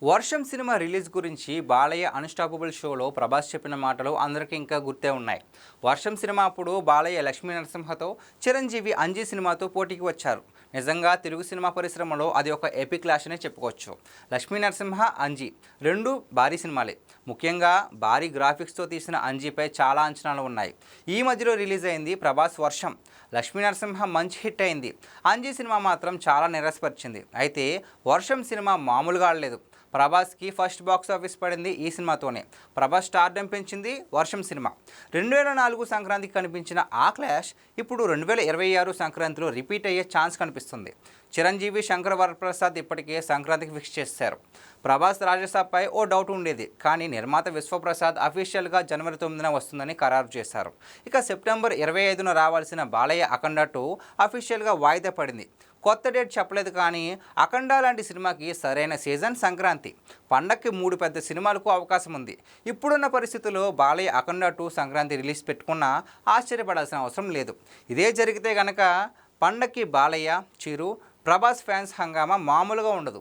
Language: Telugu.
వర్షం సినిమా రిలీజ్ గురించి బాలయ్య అన్‌స్టాపబుల్ షోలో ప్రభాస్ చెప్పిన మాటలు అందరికీ ఇంకా గుర్తే ఉన్నాయి. వర్షం సినిమా అప్పుడు బాలయ్య లక్ష్మీ నరసింహతో, చిరంజీవి అంజీ సినిమాతో పోటీకి వచ్చారు. నిజంగా తెలుగు సినిమా పరిశ్రమలో అది ఒక ఎపిక్ క్లాష్ అనే చెప్పుకోవచ్చు. లక్ష్మీ నరసింహ, అంజీ రెండు భారీ సినిమాలే. ముఖ్యంగా భారీ గ్రాఫిక్స్తో తీసిన అంజీపై చాలా అంచనాలు ఉన్నాయి. ఈ మధ్యలో రిలీజ్ అయింది ప్రభాస్ వర్షం. లక్ష్మీ నరసింహ మంచి హిట్ అయింది. అంజీ సినిమా మాత్రం చాలా నిరాశపరిచింది. అయితే వర్షం సినిమా మామూలుగా ఆడలేదు. ప్రభాస్కి ఫస్ట్ బాక్స్ ఆఫీస్ పడింది ఈ సినిమాతోనే. ప్రభాస్ స్టార్డమ్ పెంచింది వర్షం సినిమా. 2004 సంక్రాంతికి కనిపించిన ఆ క్లాష్ ఇప్పుడు 2026 సంక్రాంతిలో రిపీట్ అయ్యే ఛాన్స్ కనిపిస్తుంది. చిరంజీవి, శంకర్ వరప్రసాద్ ఇప్పటికే సంక్రాంతికి ఫిక్స్ చేశారు. ప్రభాస్ రాజసాబ్పై ఓ డౌట్ ఉండేది, కానీ నిర్మాత విశ్వప్రసాద్ అఫీషియల్గా జనవరి 9న వస్తుందని ఖరారు చేశారు. ఇక సెప్టెంబర్ 25న రావాల్సిన బాలయ్య అఖండ 2 అఫీషియల్గా వాయిదా పడింది. కొత్త డేట్ చెప్పలేదు, కానీ అఖండ లాంటి సినిమాకి సరైన సీజన్ సంక్రాంతి. పండక్కి 3 పెద్ద సినిమాలకు అవకాశం ఉంది. ఇప్పుడున్న పరిస్థితుల్లో బాలయ్య అఖండ 2 సంక్రాంతి రిలీజ్ పెట్టుకున్నా ఆశ్చర్యపడాల్సిన అవసరం లేదు. ఇదే జరిగితే గనక పండక్కి బాలయ్య, చిరు, ప్రభాస్ ఫ్యాన్స్ హంగామా మామూలుగా ఉండదు.